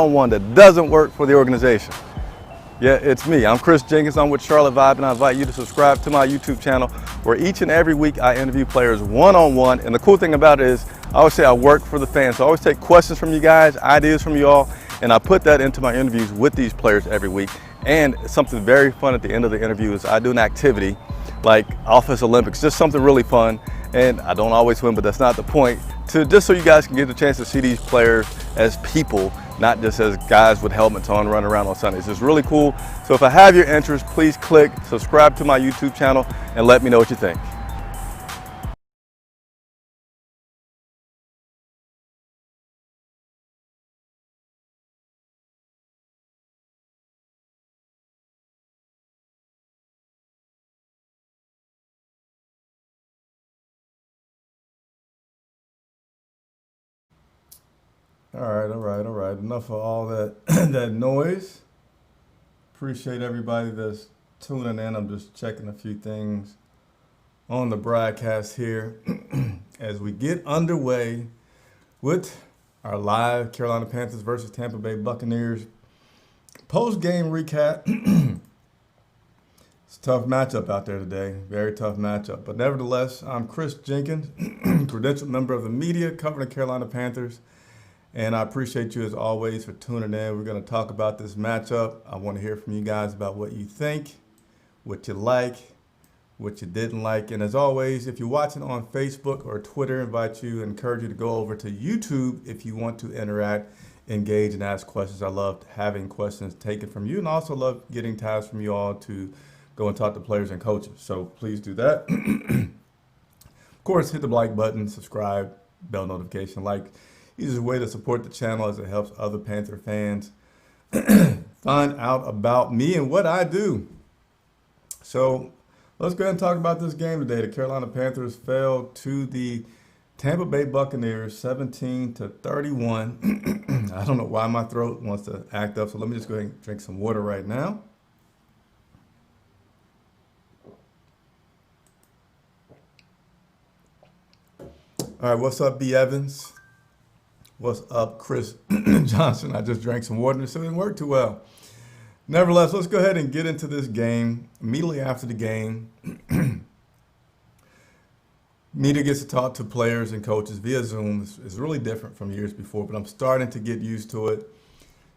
one that doesn't work for the organization. Yeah, it's me. I'm Chris Jenkins. I'm with Charlotte Vibe, and I invite you to subscribe to my YouTube channel where each and every week I interview players one-on-one. And the cool thing about it is I always say I work for the fans. So I always take questions from you guys, ideas from you all, and I put that into my interviews with these players every week. And something very fun at the end of the interview is I do an activity like Office Olympics, just something really fun. And I don't always win, but that's not the point. Just so you guys can get the chance to see these players as people, not just as guys with helmets on running around on Sundays. It's really cool. So if I have your interest, please click subscribe to my YouTube channel and let me know what you think. All right. Enough of all that that noise. Appreciate everybody that's tuning in. I'm just checking a few things on the broadcast here as we get underway with our live Carolina Panthers versus Tampa Bay Buccaneers post-game recap. It's a tough matchup out there today, very tough matchup. But nevertheless, I'm Chris Jenkins, credentialed member of the media covering the Carolina Panthers. And I appreciate you as always for tuning in. We're going to talk about this matchup. I want to hear from you guys about what you think, what you like, what you didn't like. And as always, if you're watching on Facebook or Twitter, I encourage you to go over to YouTube if you want to interact, engage, and ask questions. I love having questions taken from you, and also love getting tabs from you all to go and talk to players and coaches. So please do that. Of course, hit the like button, subscribe, bell notification, like. Easiest way to support the channel as it helps other Panther fans find out about me and what I do. So let's go ahead and talk about this game today. The Carolina Panthers fell to the Tampa Bay Buccaneers 17-31. I don't know why my throat wants to act up, so let me just go ahead and drink some water right now. All right, what's up, B. Evans? What's up, Chris Johnson? I just drank some water, so it didn't work too well. Nevertheless, let's go ahead and get into this game. Immediately after the game, media gets to talk to players and coaches via Zoom. It's really different from years before, but I'm starting to get used to it.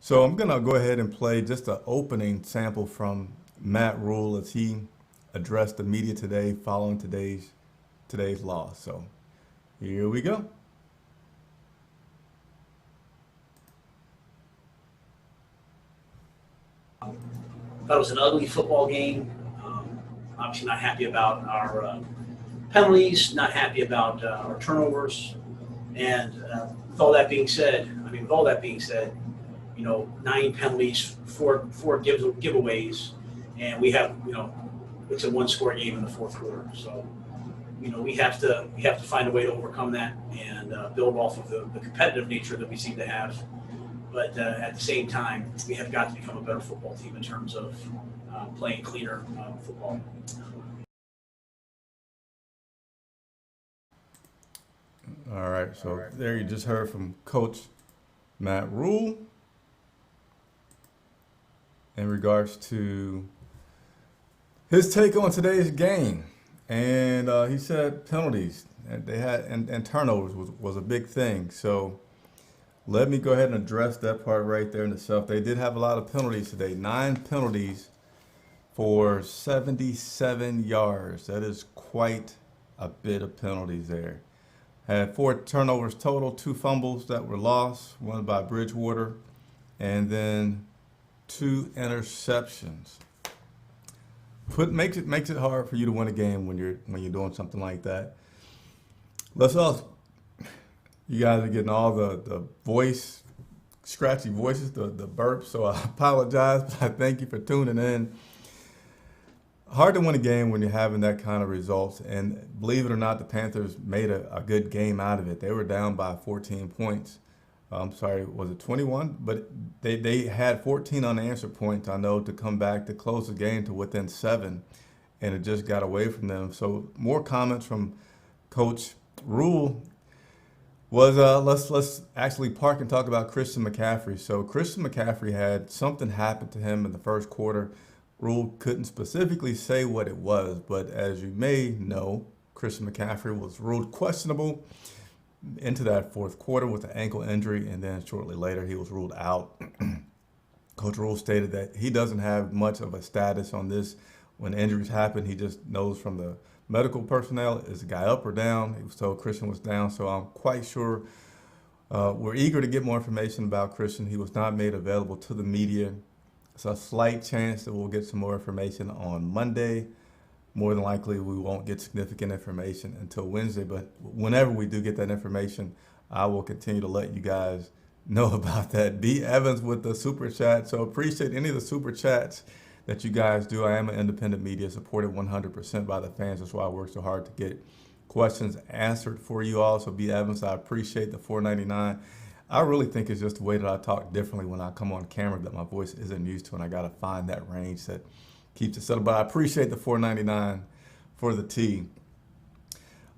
So I'm going to go ahead and play just an opening sample from Matt Rule as he addressed the media today following today's loss. So here we go. Thought it was an ugly football game. Obviously not happy about our penalties, not happy about our turnovers. And with all that being said, 9 penalties, four giveaways, and we have, it's a one-score game in the fourth quarter. So, we have to find a way to overcome that and build off of the competitive nature that we seem to have. But at the same time, we have got to become a better football team in terms of playing cleaner football. All right, so there you just heard from Coach Matt Rule in regards to his take on today's game. And he said penalties and and turnovers was a big thing. So let me go ahead and address that part right there in itself. They did have a lot of penalties today. 9 penalties for 77 yards. That is quite a bit of penalties there. Had 4 turnovers total, 2 fumbles that were lost, one by Bridgewater, and then 2 interceptions. Makes it hard for you to win a game when you're doing something like that. You guys are getting all the scratchy voices, the burps, so I apologize, but I thank you for tuning in. Hard to win a game when you're having that kind of results, and believe it or not, the Panthers made a good game out of it. They were down by 14 points. I'm sorry, was it 21? But they had 14 unanswered points, I know, to come back to close the game to within 7, and it just got away from them. So more comments from Coach Rule. was let's actually park and talk about Christian McCaffrey. So Christian McCaffrey had something happen to him in the first quarter. Rule couldn't specifically say what it was, but as you may know, Christian McCaffrey was ruled questionable into that fourth quarter with an ankle injury, and then shortly later he was ruled out. Coach Rule stated that he doesn't have much of a status on this. When injuries happen, he just knows from the medical personnel, is the guy up or down? He was told Christian was down, so I'm quite sure. We're eager to get more information about Christian. He was not made available to the media. It's a slight chance that we'll get some more information on Monday. More than likely, we won't get significant information until Wednesday, but whenever we do get that information, I will continue to let you guys know about that. B. Evans with the super chat. So appreciate any of the super chats that you guys do. I am an independent media, supported 100% by the fans. That's why I work so hard to get questions answered for you all. So B. Evans, I appreciate the $4.99. I really think it's just the way that I talk differently when I come on camera that my voice isn't used to, and I got to find that range that keeps it settled. But I appreciate the $4.99 for the tea.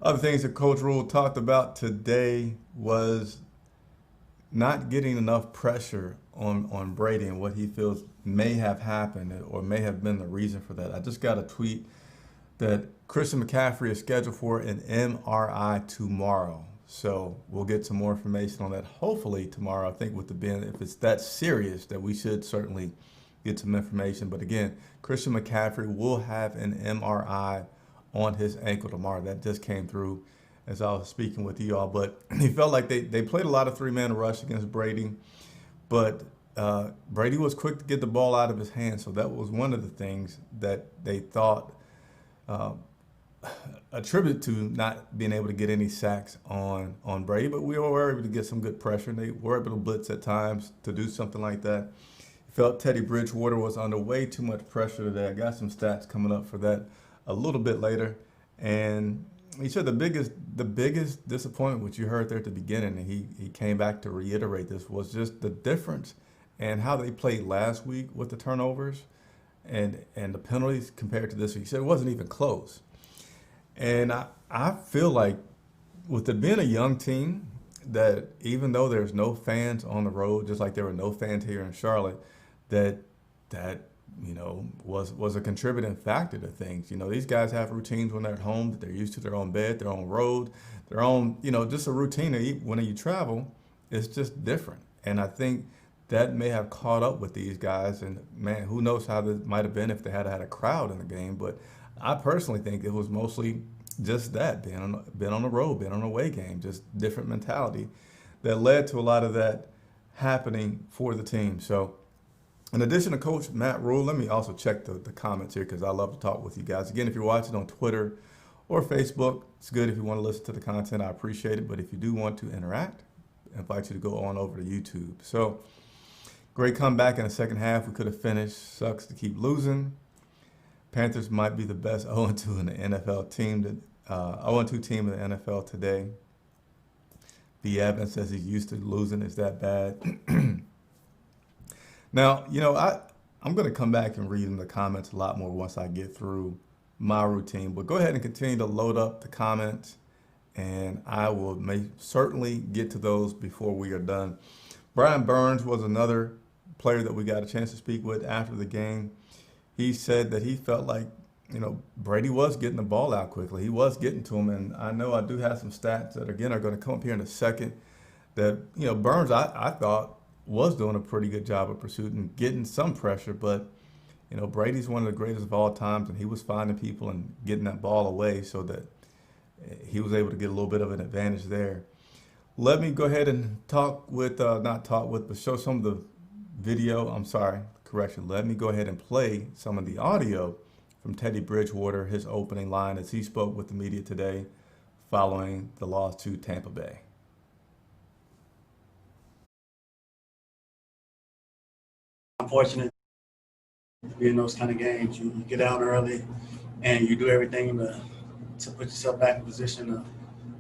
Other things that Coach Rule talked about today was not getting enough pressure on Brady and what he feels may have happened or may have been the reason for that. I just got a tweet that Christian McCaffrey is scheduled for an MRI tomorrow. So we'll get some more information on that hopefully tomorrow. I think with the Ben, if it's that serious, that we should certainly get some information. But again, Christian McCaffrey will have an MRI on his ankle tomorrow. That just came through as I was speaking with you all. But he felt like they played a lot of three-man rush against Brady. But Brady was quick to get the ball out of his hands. So that was one of the things that they thought attributed to not being able to get any sacks on Brady. But we were able to get some good pressure. And they were able to blitz at times to do something like that. Felt Teddy Bridgewater was under way too much pressure today. I got some stats coming up for that a little bit later. And he said the biggest disappointment, which you heard there at the beginning, and he came back to reiterate this, was just the difference in how they played last week with the turnovers and the penalties compared to this week. He said it wasn't even close. And I feel like with it being a young team, that even though there's no fans on the road, just like there were no fans here in Charlotte, that was a contributing factor to things. These guys have routines when they're at home that they're used to, their own bed, their own road, their own, just a routine. When you travel, it's just different. And I think that may have caught up with these guys. And man, who knows how this might have been if they had had a crowd in the game. But I personally think it was mostly just that, being on the road, being on a away game, just different mentality that led to a lot of that happening for the team. So in addition to Coach Matt Rule, let me also check the comments here because I love to talk with you guys. Again, if you're watching on Twitter or Facebook, it's good if you want to listen to the content. I appreciate it. But if you do want to interact, I invite you to go on over to YouTube. So great comeback in the second half. We could have finished. Sucks to keep losing. Panthers might be the best 0-2 in the NFL team. 0-2 team in the NFL today. B. Evans says he's used to losing. Is that bad? Now, I'm going to come back and read in the comments a lot more once I get through my routine. But go ahead and continue to load up the comments, and I will certainly get to those before we are done. Brian Burns was another player that we got a chance to speak with after the game. He said that he felt like, Brady was getting the ball out quickly. He was getting to him, and I know I do have some stats that, again, are going to come up here in a second that, Burns, I thought, was doing a pretty good job of pursuit and getting some pressure, but Brady's one of the greatest of all times, and he was finding people and getting that ball away so that he was able to get a little bit of an advantage there. Let me go ahead and but show some of the video. I'm sorry, correction. Let me go ahead and play some of the audio from Teddy Bridgewater, his opening line as he spoke with the media today following the loss to Tampa Bay. Unfortunate to be in those kind of games. You get out early and you do everything to put yourself back in position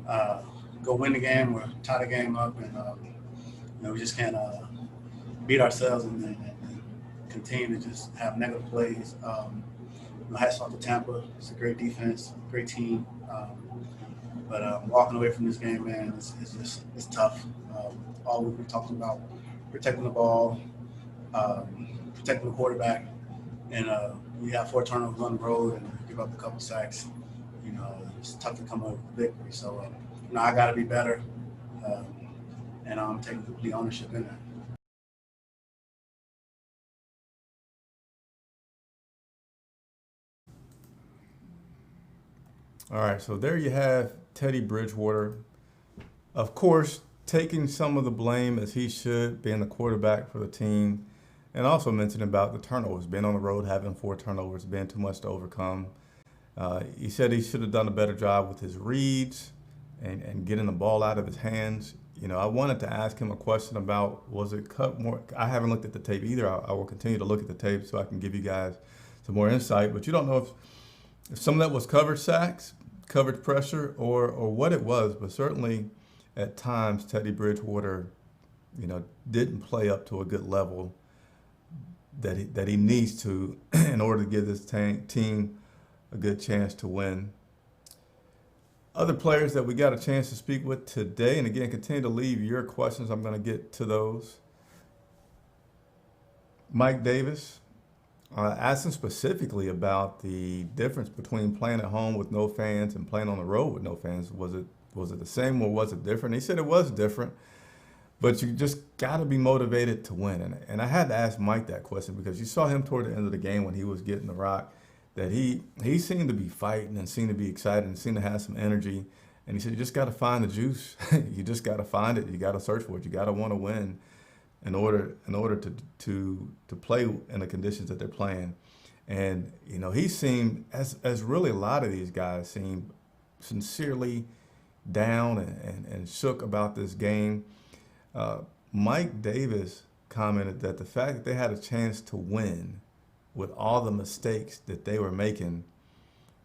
to go win the game or tie the game up, and we just can't beat ourselves and continue to just have negative plays. Hats off to Tampa. It's a great defense, great team. But walking away from this game, man, it's tough. All we've been talking about protecting the ball, protecting the quarterback, and we have 4 turnovers on the road and give up a couple sacks. It's tough to come up with victory. So, I got to be better, and I'm taking complete ownership in that. All right, so there you have Teddy Bridgewater. Of course, taking some of the blame as he should, being the quarterback for the team, and also mentioning about the turnovers, being on the road, having 4 turnovers, being too much to overcome. He said he should have done a better job with his reads and getting the ball out of his hands. I wanted to ask him a question about, was it cut more? I haven't looked at the tape either. I will continue to look at the tape so I can give you guys some more insight. But you don't know if some of that was coverage sacks, coverage pressure, or what it was. But certainly at times Teddy Bridgewater, didn't play up to a good level that he needs to in order to give this team a good chance to win. Other players that we got a chance to speak with today, and again, continue to leave your questions. I'm going to get to those. Mike Davis, asked him specifically about the difference between playing at home with no fans and playing on the road with no fans. Was it the same or was it different? He said it was different, but you just got to be motivated to win. And I had to ask Mike that question because you saw him toward the end of the game when he was getting the rock, that he seemed to be fighting and seemed to be excited and seemed to have some energy. And he said, you just got to find the juice. You just got to find it. You got to search for it. You got to want to win in order to play in the conditions that they're playing. And, he seemed, as really a lot of these guys seem, sincerely down and shook about this game. Mike Davis commented that the fact that they had a chance to win with all the mistakes that they were making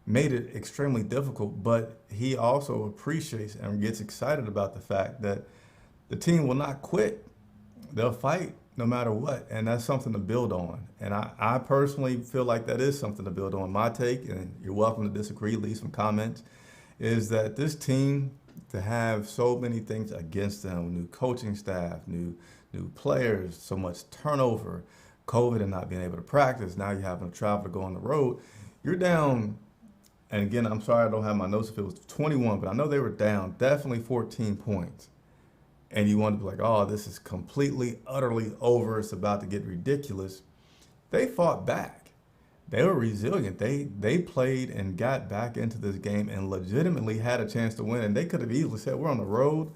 made it extremely difficult, but he also appreciates and gets excited about the fact that the team will not quit. They'll fight no matter what, and that's something to build on. And I personally feel like that is something to build on. My take, and you're welcome to disagree, leave some comments, is that this team, to have so many things against them, new coaching staff, new players, so much turnover, COVID and not being able to practice, now you're having to travel to go on the road, you're down. And again, I'm sorry I don't have my notes if it was 21, but I know they were down definitely 14 points. And you want to be like, oh, this is completely, utterly over. It's about to get ridiculous. They fought back. They were resilient. They played and got back into this game and legitimately had a chance to win. And they could have easily said, we're on the road.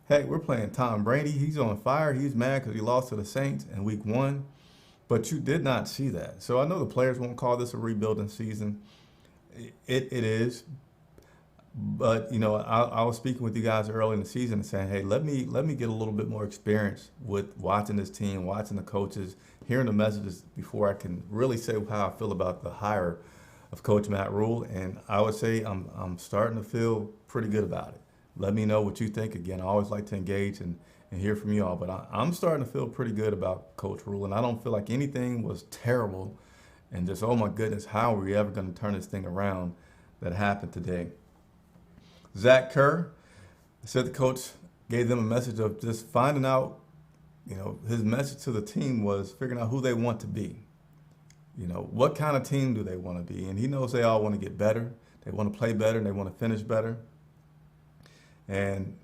Heck, we're playing Tom Brady. He's on fire. He's mad because he lost to the Saints in week 1. But you did not see that. So I know the players won't call this a rebuilding season. It is. But, I was speaking with you guys early in the season and saying, hey, let me get a little bit more experience with watching this team, watching the coaches, hearing the messages before I can really say how I feel about the hire of Coach Matt Rule. And I would say I'm starting to feel pretty good about it. Let me know what you think. Again, I always like to engage and hear from you all. But I'm starting to feel pretty good about Coach Rule. And I don't feel like anything was terrible and just, oh, my goodness, how are we ever going to turn this thing around that happened today? Zach Kerr said the coach gave them a message of just finding out, his message to the team was figuring out who they want to be. What kind of team do they want to be? And he knows they all want to get better. They want to play better and they want to finish better. And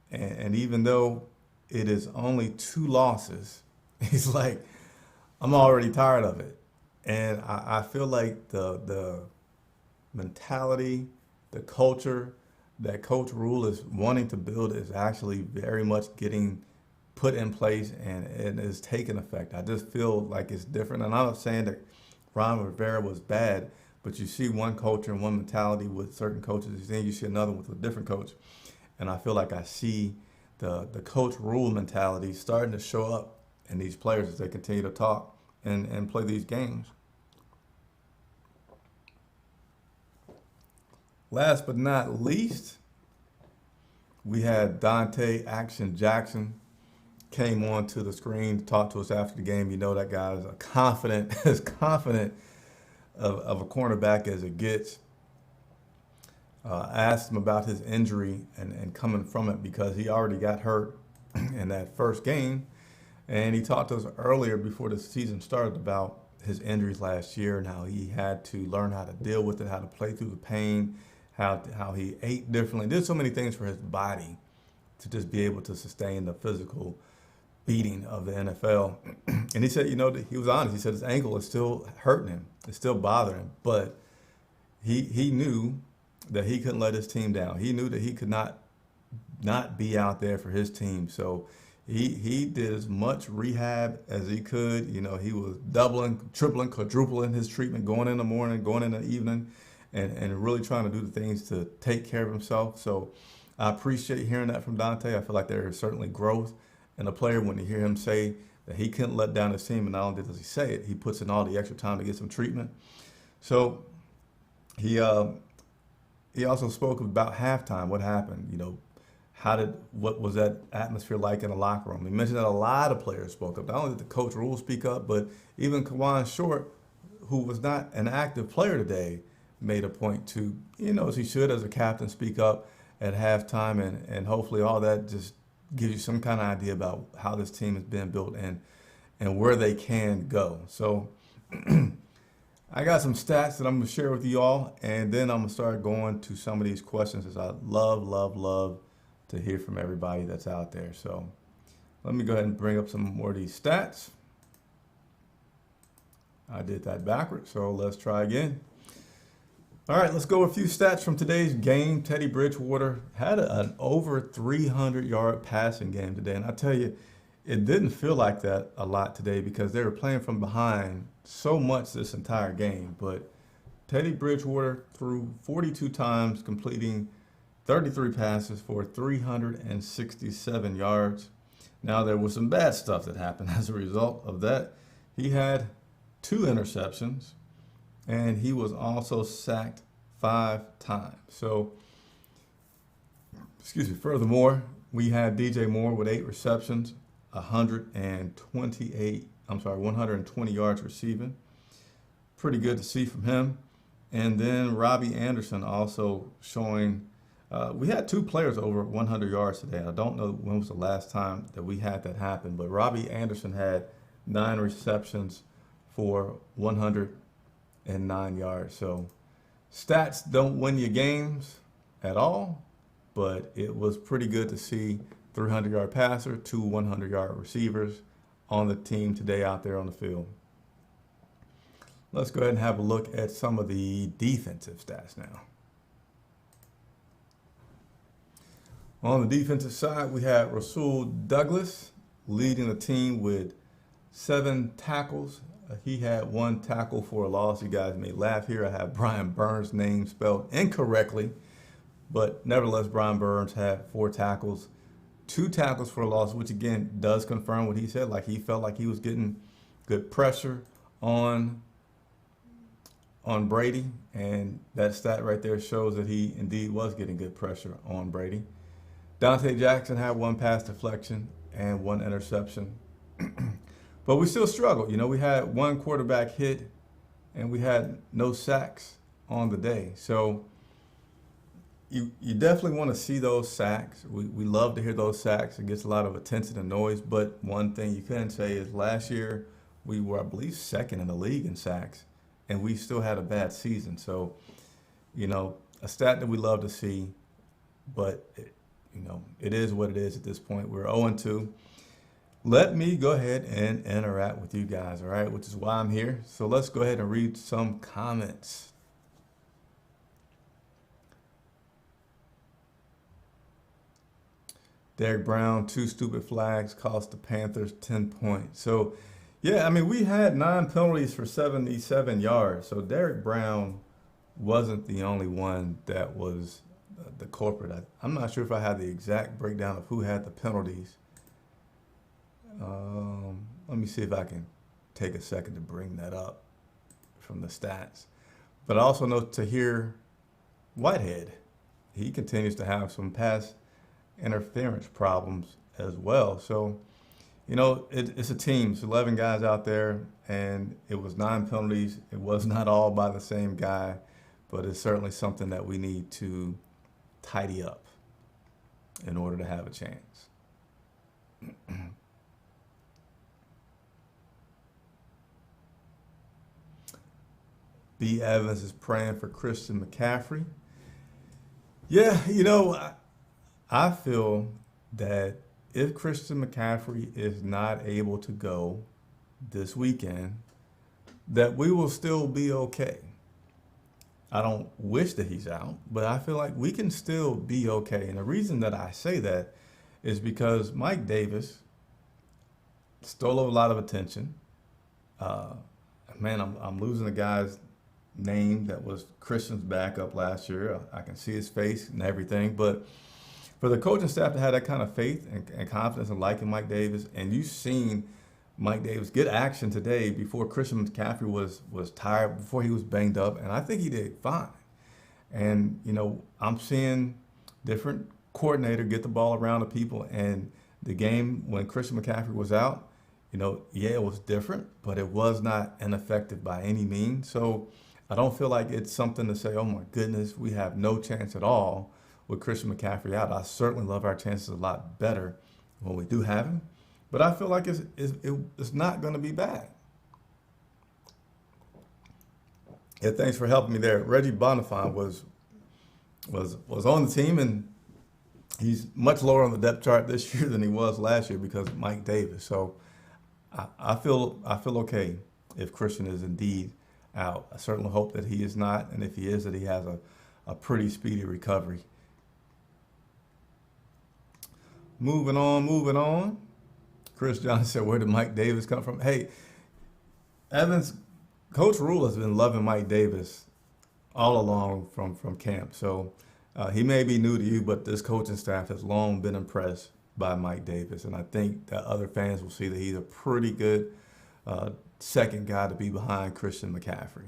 even though it is only 2 losses, he's like, I'm already tired of it. And I feel like the mentality, the culture that Coach Rule is wanting to build is actually very much getting put in place and is taking effect. I just feel like it's different. And I'm not saying that Ron Rivera was bad, but you see one culture and one mentality with certain coaches, then you see another with a different coach. And I feel like I see the Coach Rule mentality starting to show up in these players as they continue to talk and play these games. Last but not least, we had Dante Action Jackson came onto the screen to talk to us after the game. That guy is as confident of a cornerback as it gets. asked him about his injury and coming from it because he already got hurt in that first game. And he talked to us earlier before the season started about his injuries last year and how he had to learn how to deal with it, how to play through the pain, how he ate differently, did so many things for his body to just be able to sustain the physical beating of the NFL. And he said, he was honest. He said his ankle is still hurting him. It's still bothering him. But he knew that he couldn't let his team down. He knew that he could not be out there for his team. So he did as much rehab as he could. He was doubling, tripling, quadrupling his treatment, going in the morning, going in the evening, and really trying to do the things to take care of himself. So I appreciate hearing that from Dante. I feel like there is certainly growth in a player when you hear him say that he couldn't let down his team, and not only does he say it, he puts in all the extra time to get some treatment. So he also spoke about halftime. What happened? What was that atmosphere like in the locker room? He mentioned that a lot of players spoke up. Not only did the coach Rule speak up, but even Kawan Short, who was not an active player today, made a point to, as he should as a captain, speak up at halftime, and hopefully all that just gives you some kind of idea about how this team has been built and where they can go. So I got some stats that I'm going to share with you all, and then I'm going to start going to some of these questions as I love to hear from everybody that's out there. So let me go ahead and bring up some more of these stats. I did that backwards, so let's try again. All right, let's go with a few stats from today's game. Teddy Bridgewater had an over 300-yard passing game today, and I tell you, it didn't feel like that a lot today because they were playing from behind so much this entire game. But Teddy Bridgewater threw 42 times, completing 33 passes for 367 yards. Now, there was some bad stuff that happened as a result of that. He had 2 interceptions, and he was also sacked 5 times. So, furthermore, we had DJ Moore with 8 receptions, 120 yards receiving. Pretty good to see from him. And then Robbie Anderson also showing, we had 2 players over 100 yards today. I don't know when was the last time that we had that happen, but Robbie Anderson had 9 receptions for 109 yards. So stats don't win you games at all, but it was pretty good to see 300-yard passer, 2 100-yard receivers on the team today out there on the field. Let's go ahead and have a look at some of the defensive stats now. On the defensive side, we have Rasul Douglas leading the team with 7 tackles. He had 1 tackle for a loss. You guys may laugh here. I have Brian Burns' name spelled incorrectly, but nevertheless, Brian Burns had 4 tackles, 2 tackles for a loss, which again does confirm what he said. Like, he felt like he was getting good pressure on Brady, and that stat right there shows that he indeed was getting good pressure on Brady. Dante Jackson had 1 pass deflection and 1 interception. But we still struggled. We had 1 quarterback hit, and we had no sacks on the day. So you definitely want to see those sacks. We love to hear those sacks. It gets a lot of attention and noise. But one thing you can say is last year we were, I believe, 2nd in the league in sacks, and we still had a bad season. So, a stat that we love to see, but it is what it is at this point. We're 0-2. Let me go ahead and interact with you guys, all right, which is why I'm here. So let's go ahead and read some comments. Derek Brown, 2 stupid flags cost the Panthers 10 points. So, yeah, we had 9 penalties for 77 yards. So Derek Brown wasn't the only one that was the culprit. I'm not sure if I have the exact breakdown of who had the penalties. Let me see if I can take a second to bring that up from the stats. But I also know Tahir Whitehead, he continues to have some pass interference problems as well. So, it's a team. It's 11 guys out there, and it was 9 penalties. It was not all by the same guy. but it's certainly something that we need to tidy up in order to have a chance. B. Evans is praying for Christian McCaffrey. Yeah, I feel that if Christian McCaffrey is not able to go this weekend, that we will still be okay. I don't wish that he's out, but I feel like we can still be okay. And the reason that I say that is because Mike Davis stole a lot of attention. Man, I'm losing the guy's name that was Christian's backup last year. I can see his face and everything, but for the coaching staff to have that kind of faith and confidence in liking Mike Davis, and you've seen Mike Davis get action today before Christian McCaffrey was tired, before he was banged up, and I think he did fine. And I'm seeing different coordinator get the ball around the people, and the game when Christian McCaffrey was out, yeah, it was different, but it was not ineffective by any means. So I don't feel like it's something to say, oh my goodness, we have no chance at all with Christian McCaffrey out. I certainly love our chances a lot better when we do have him, but I feel like it's not going to be bad. Yeah, thanks for helping me there. Reggie Bonifant was on the team, and he's much lower on the depth chart this year than he was last year because of Mike Davis. So I feel okay if Christian is indeed out. I certainly hope that he is not, and if he is, that he has a pretty speedy recovery. Moving on. Chris Johnson said, where did Mike Davis come from? Hey, Evans, Coach Rule has been loving Mike Davis all along from camp. So he may be new to you, but this coaching staff has long been impressed by Mike Davis. And I think that other fans will see that he's a pretty good second guy to be behind Christian McCaffrey.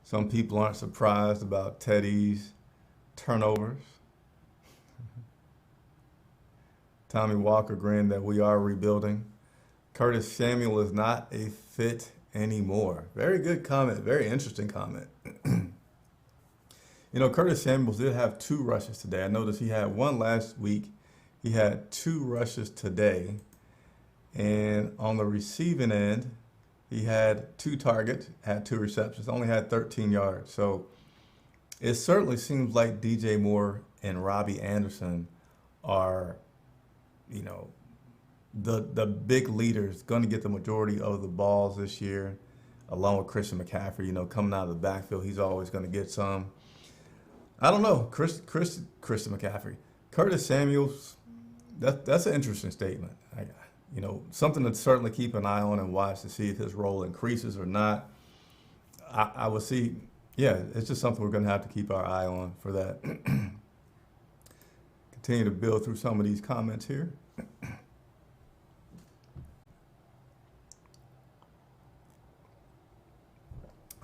Some people aren't surprised about Teddy's turnovers. Tommy Walker grinned that we are rebuilding. Curtis Samuel is not a fit anymore. Very good comment. Very interesting comment. Curtis Samuel did have 2 rushes today. I noticed he had 1 last week. He had 2 rushes today. And on the receiving end, he had 2 targets, had 2 receptions, only had 13 yards. So it certainly seems like DJ Moore and Robbie Anderson are, the big leaders, going to get the majority of the balls this year, along with Christian McCaffrey. Coming out of the backfield, he's always going to get some. I don't know, Christian McCaffrey. Curtis Samuels, that's an interesting statement. Something to certainly keep an eye on and watch to see if his role increases or not. I will see. Yeah, it's just something we're going to have to keep our eye on for that. Continue to build through some of these comments here.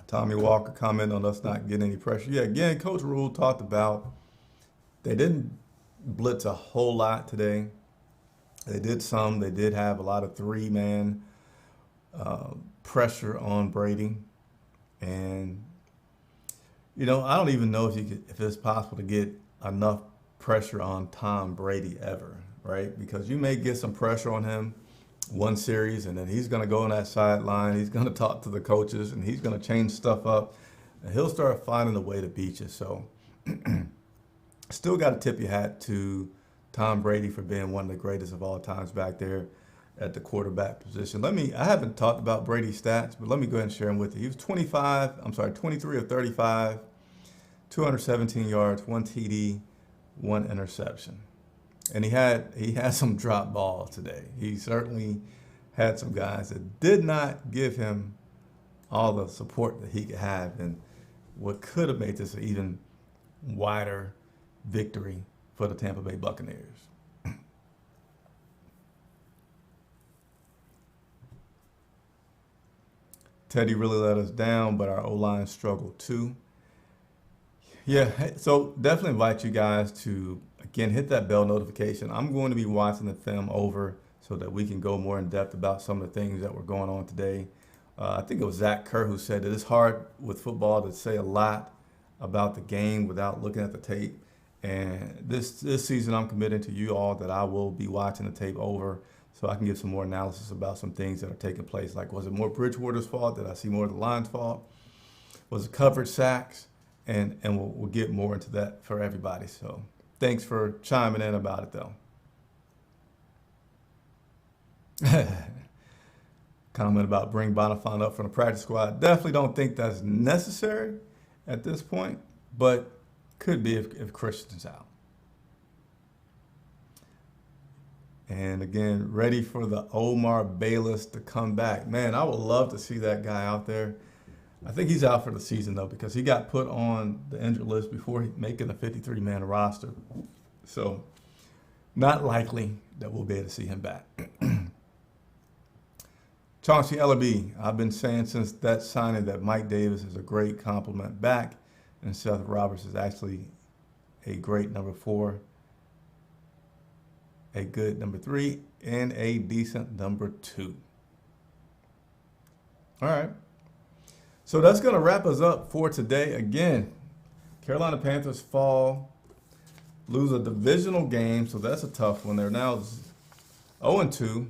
Tommy Walker comment on us not getting any pressure. Yeah, again, Coach Rule talked about they didn't blitz a whole lot today. They did some. They did have a lot of 3-man pressure on Brady. And, I don't even know if it's possible to get enough pressure on Tom Brady ever, right? Because you may get some pressure on him one series, and then he's going to go on that sideline. He's going to talk to the coaches, and he's going to change stuff up. And he'll start finding a way to beat you. So still got to tip your hat to Tom Brady for being one of the greatest of all times back there at the quarterback position. I haven't talked about Brady stats, but let me go ahead and share them with you. He was 23 of 35, 217 yards, 1 TD, 1 interception. And he had some drop balls today. He certainly had some guys that did not give him all the support that he could have, and what could have made this an even wider victory for the Tampa Bay Buccaneers. Teddy really let us down, but our O-line struggled too. Yeah, so definitely invite you guys to, again, hit that bell notification. I'm going to be watching the film over so that we can go more in depth about some of the things that were going on today. I think it was Zach Kerr who said that it's hard with football to say a lot about the game without looking at the tape. And this season, I'm committing to you all that I will be watching the tape over so I can give some more analysis about some things that are taking place. Like, was it more Bridgewater's fault? Did I see more of the line's fault? Was it coverage sacks? And we'll get more into that for everybody. So thanks for chiming in about it, though. Comment about bring Bonifant up from the practice squad. Definitely don't think that's necessary at this point, but could be if Christian's out. And again, ready for the Omar Bayless to come back. Man, I would love to see that guy out there. I think he's out for the season, though, because he got put on the injured list before making a 53-man roster. So not likely that we'll be able to see him back. Chauncey Ellerby, I've been saying since that signing that Mike Davis is a great compliment back, and Seth Roberts is actually a great number 4, a good number 3, and a decent number 2. All right. So that's going to wrap us up for today. Again, Carolina Panthers lose a divisional game, so that's a tough one. They're now 0-2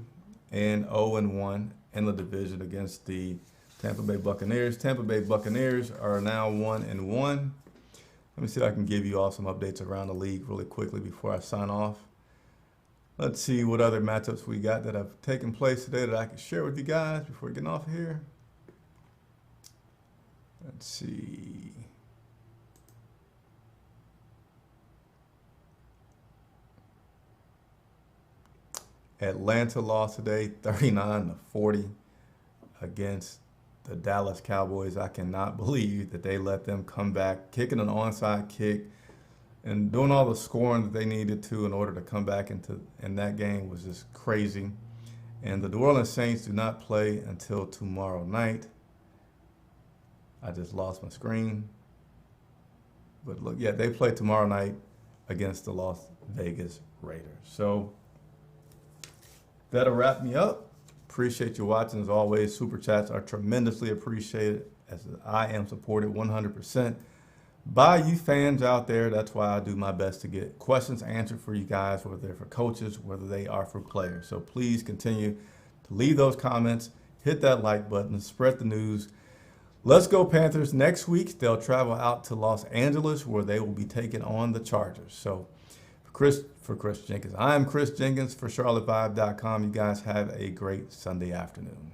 and 0-1 in the division against the Tampa Bay Buccaneers. Tampa Bay Buccaneers are now 1-1. Let me see if I can give you all some updates around the league really quickly before I sign off. Let's see what other matchups we got that have taken place today that I can share with you guys before getting off of here. Let's see. Atlanta lost today 39-40 against the Dallas Cowboys. I cannot believe that they let them come back, kicking an onside kick and doing all the scoring that they needed to in order to come back in that game was just crazy. And the New Orleans Saints do not play until tomorrow night. I just lost my screen. But look, yeah, they play tomorrow night against the Las Vegas Raiders. So that'll wrap me up. Appreciate you watching. As always, Super Chats are tremendously appreciated as I am supported 100% by you fans out there. That's why I do my best to get questions answered for you guys, whether they're for coaches, whether they are for players. So please continue to leave those comments, hit that like button, spread the news. Let's go Panthers. Next week, they'll travel out to Los Angeles where they will be taking on the Chargers. So for Chris Jenkins, I am Chris Jenkins for CharlotteVibe.com. You guys have a great Sunday afternoon.